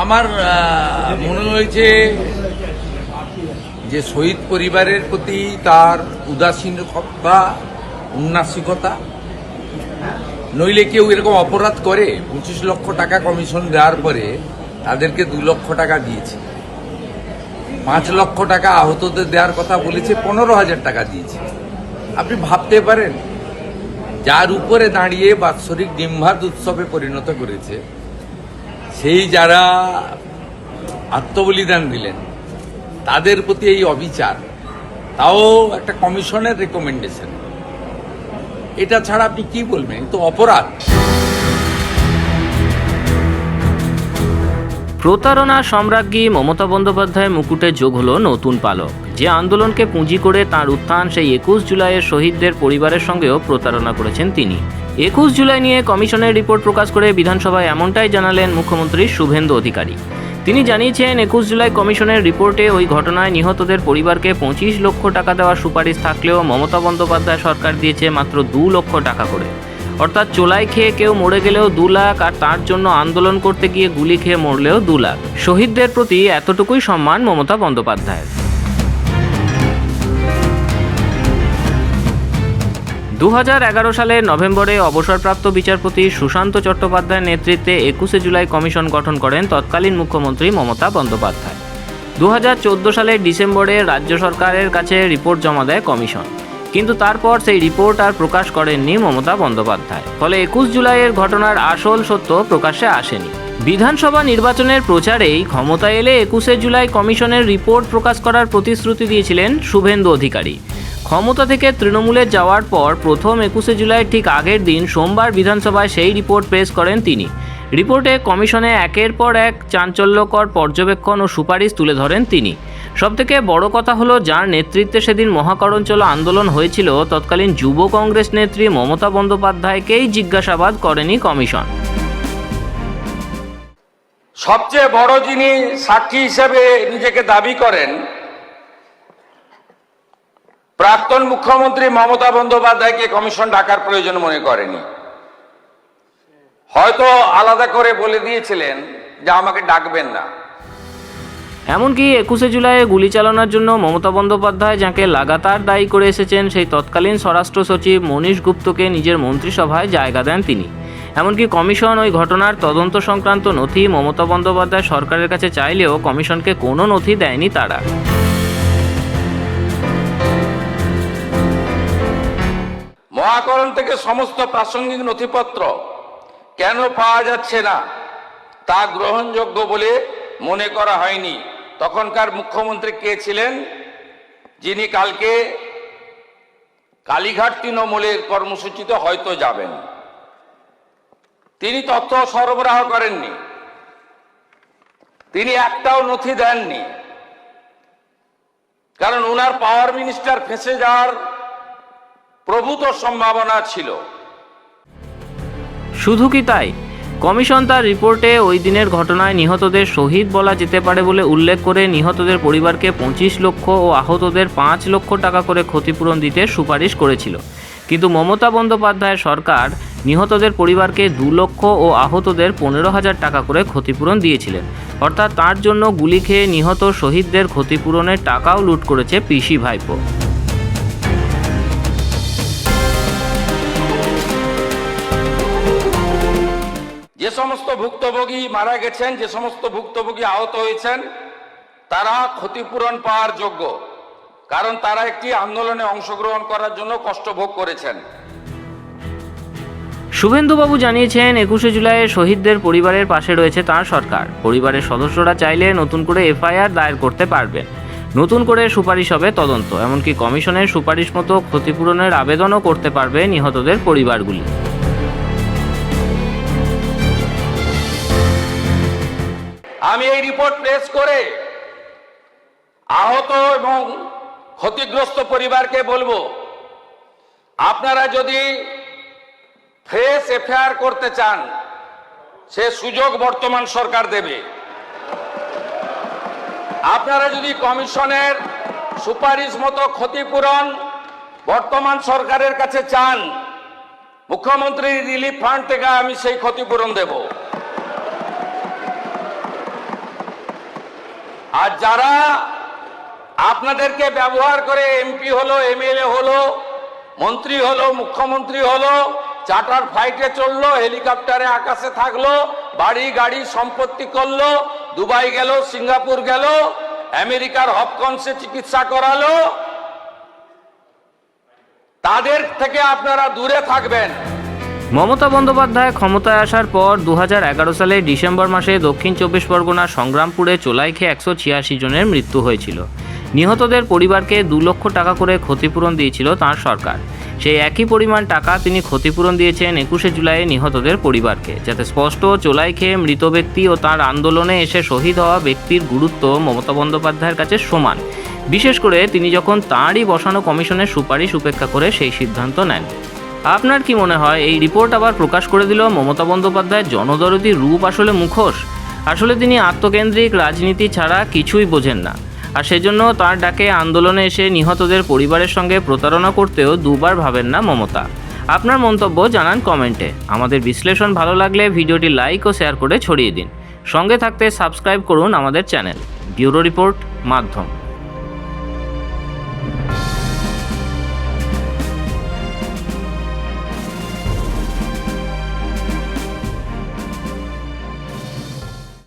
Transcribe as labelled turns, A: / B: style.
A: আমার মনে হয়েছে যে শহীদ পরিবারের প্রতি তার উদাসীনতা উন্নাসিকতা, নইলে কেউ এরকম অপরাধ করে 25 লক্ষ টাকা কমিশন দেওয়ার পরে তাদেরকে 2 লক্ষ টাকা দিয়েছে, 5 লক্ষ টাকা আহতদের দেওয়ার কথা বলেছে, 15,000 টাকা দিয়েছে। আপনি ভাবতে পারেন যার উপরে দাঁড়িয়ে বাৎসরিক ডিম্বাদ উৎসবে পরিণত করেছে, সেই যারা আত্মবলিদান দিলেন তাদের প্রতি এই অবিচার, তাও একটা কমিশনের রেকমেন্ডেশন, এটা ছাড়া আপনি কি বলবেন? তো অপরাধ।
B: প্রতারণা সম্রাজ্ঞী মমতা বন্দ্যোপাধ্যায়ের মুকুটে যোগ হলো নতুন পালক। যে আন্দোলনকে পুঁজি করে তাঁর উত্থান, সেই 21 জুলাইয়ের শহীদদের পরিবারের সঙ্গেও প্রতারণা করেছেন তিনি। 21 জুলাই নিয়ে কমিশনের রিপোর্ট প্রকাশ করে বিধানসভায় এমনটাই জানালেন মুখ্যমন্ত্রী শুভেন্দু অধিকারী। তিনি জানিয়েছেন, 21 জুলাই কমিশনের রিপোর্টে ওই ঘটনায় নিহতদের পরিবারকে 25 লক্ষ টাকা দেওয়ার সুপারিশ থাকলেও মমতা বন্দ্যোপাধ্যায় সরকার দিয়েছে মাত্র 2 লক্ষ টাকা করে। অর্থাৎ চোলাই খেয়ে কেউ মরে গেলেও 2 লাখ, আর তার জন্য আন্দোলন করতে গিয়ে গুলি খেয়ে মরলেও 2 লাখ। শহীদদের প্রতি এতটুকুই সম্মান মমতা বন্দ্যোপাধ্যায়ের। 2011 সালের নভেম্বরে অবসরপ্রাপ্ত বিচারপতি সুশান্ত চট্টোপাধ্যায়ের নেতৃত্বে 21 জুলাই কমিশন গঠন করেন তৎকালীন মুখ্যমন্ত্রী মমতা বন্দ্যোপাধ্যায়। 2014 সালের ডিসেম্বরে রাজ্য সরকারের কাছে রিপোর্ট জমা দেয় কমিশন, কিন্তু তারপর সেই রিপোর্ট আর প্রকাশ করেননি মমতা বন্দ্যোপাধ্যায়। ফলে 21 জুলাইয়ের ঘটনার আসল সত্য প্রকাশ্যে আসেনি। বিধানসভা নির্বাচনের প্রচারেই ক্ষমতা এলে 21 জুলাই কমিশনের রিপোর্ট প্রকাশ করার প্রতিশ্রুতি দিয়েছিলেন শুভেন্দু অধিকারী। ক্ষমতা থেকে তৃণমূলে যাওয়ার পর প্রথম 21 জুলাই ঠিক আগের দিন সোমবার বিধানসভায় সেই রিপোর্ট পেশ করেন তিনি। রিপোর্টে কমিশনে একের পর এক চাঞ্চল্যকর পর্যবেক্ষণ ও সুপারিশ তুলে ধরেন তিনি। সবথেকে বড় কথা হলো, যার নেতৃত্বে সেদিন মহাকরঞ্চল আন্দোলন হয়েছিল, তৎকালীন যুব কংগ্রেস নেত্রী মমতা বন্দ্যোপাধ্যায়কেই জিজ্ঞাসাবাদ করেনি কমিশন।
A: সবচেয়ে বড় যিনি সাক্ষী হিসেবে নিজেকে দাবি করেন, প্রাক্তন মুখ্যমন্ত্রী মমতা বন্দ্যোপাধ্যায়কে কমিশন ডাকার প্রয়োজন মনে করেনি। হয়তো আলাদা করে বলে দিয়েছিলেন যে আমাকে ডাকবেন না।
B: এমনকি 21 জুলাই গুলি চালানোর জন্য মমতা বন্দ্যোপাধ্যায় যাকে লাগাতার দায়ী করে এসেছেন, সেই তৎকালীন স্বরাষ্ট্র সচিব মনীশ গুপ্তকে নিজের মন্ত্রিসভায় জায়গা দেন তিনি। এমনকি কমিশন ওই ঘটনার তদন্ত সংক্রান্ত নথি মমতা বন্দ্যোপাধ্যায় সরকারের কাছে চাইলেও কমিশনকে কোনো নথি দেয়নি তারা।
A: মহাকরণ থেকে সমস্ত প্রাসঙ্গিক নথিপত্র কেন পাওয়া যাচ্ছে না তা গ্রহণযোগ্য বলে মনে করা হয়নি। তখনকার মুখ্যমন্ত্রী কে ছিলেন? যিনি কালকে কালীঘাট তৃণমূলের কর্মসূচিতে হয়তো যাবেন। তিনি তথ্য সরবরাহ করেননি, তিনি একটাও নথি দেননি, কারণ ওনার পাওয়ার মিনিস্টার ফেঁসে যাওয়ার প্রভূত সম্ভাবনা ছিল।
B: শুধু কি তাই, কমিশন তার রিপোর্টে ওই দিনের ঘটনায় নিহতদের শহীদ বলা যেতে পারে বলে উল্লেখ করে নিহতদের পরিবারকে 25 লক্ষ ও আহতদের 5 লক্ষ টাকা করে ক্ষতিপূরণ দিতে সুপারিশ করেছিল। কিন্তু মমতা বন্দ্যোপাধ্যায় সরকার নিহতদের পরিবারকে 2 লক্ষ ও আহতদের 15,000 টাকা করে ক্ষতিপূরণ দিয়েছিলেন। অর্থাৎ তার জন্য গুলি খেয়ে নিহত শহীদদের ক্ষতিপূরণের টাকাও লুট করেছে পিসি ভাইপো।
A: যে সমস্ত ভুক্তভোগী মারা গেছেন, যে সমস্ত ভুক্তভোগী আহত হয়েছেন, তারা ক্ষতিপূরণ পাওয়ার যোগ্য, কারণ তারা একটি আন্দোলনে অংশগ্রহণ করার জন্য কষ্ট ভোগ করেছেন।
B: শুভেন্দুবাবু জানিয়েছেন, 21 জুলাইয়ে শহীদদের পরিবারের পাশে রয়েছে তাঁর সরকার। পরিবারের সদস্যরা চাইলে নতুন করে এফআইআর দায়ের করতে পারবেন, নতুন করে সুপারিশ হবে তদন্ত, এমনকি কমিশনের সুপারিশ মতো ক্ষতিপূরণের আবেদনও করতে পারবে নিহতদের পরিবারগুলি।
A: আমি এই রিপোর্ট পেশ করে আহত এবং ক্ষতিগ্রস্ত পরিবারকে বলবো, আপনারা যদি ফ্রেশ এফআইআর করতে চান, সে সুযোগ বর্তমান সরকার দেবে। আপনারা যদি কমিশনের সুপারিশ মতো ক্ষতিপূরণ বর্তমান সরকারের কাছে চান, মুখ্যমন্ত্রী রিলিফ ফান্ড থেকে আমি সেই ক্ষতিপূরণ দেব। আর যারা আপনাদেরকে ব্যবহার করে এমপি হলো, এমএলএ হলো, মন্ত্রী হলো, মুখ্যমন্ত্রী হলো, চার্টার ফ্লাইটে চললো, হেলিকপ্টারে আকাশে থাকলো, বাড়ি গাড়ি সম্পত্তি করলো, দুবাই গেল, সিঙ্গাপুর গেল, আমেরিকার হপকনসে চিকিৎসা করালো, তাদের থেকে আপনারা দূরে থাকবেন।
B: মমতা বন্দ্যোপাধ্যায় ক্ষমতায় আসার পর 2011 সালে ডিসেম্বর মাসে দক্ষিণ 24 পরগনার সংগ্রামপুরে চোলাই খেয়ে 186 জনের মৃত্যু হয়েছিল। নিহতদের পরিবারকে 2 লক্ষ টাকা করে ক্ষতিপূরণ দিয়েছিল তাঁর সরকার। সেই একই পরিমাণ টাকা তিনি ক্ষতিপূরণ দিয়েছেন 21শে জুলাই নিহতদের পরিবারকে, যাতে স্পষ্ট চোলাই খেয়ে মৃত ব্যক্তি ও তাঁর আন্দোলনে এসে শহীদ হওয়া ব্যক্তির গুরুত্ব মমতা বন্দ্যোপাধ্যায়ের কাছে সমান। বিশেষ করে তিনি যখন তাঁরই বসানো কমিশনের সুপারিশ উপেক্ষা করে সেই সিদ্ধান্ত নেন। আপনার কি মনে হয় এই রিপোর্ট আবার প্রকাশ করে দিল মমতা বন্দ্যোপাধ্যায়ের জনদরদী রূপ আসলে মুখোশ? আসলে তিনি আত্মকেন্দ্রিক রাজনীতি ছাড়া কিছুই বোঝেন না, আর সেজন্য তার ডাকে আন্দোলনে এসে নিহতদের পরিবারের সঙ্গে প্রতারণা করতেও দুবার ভাবেন না মমতা। আপনার মন্তব্য জানান কমেন্টে। আমাদের বিশ্লেষণ ভালো লাগলে ভিডিওটি লাইক ও শেয়ার করে ছড়িয়ে দিন। সঙ্গে থাকতে সাবস্ক্রাইব করুন আমাদের চ্যানেল। ব্যুরো রিপোর্ট, মাধ্যম।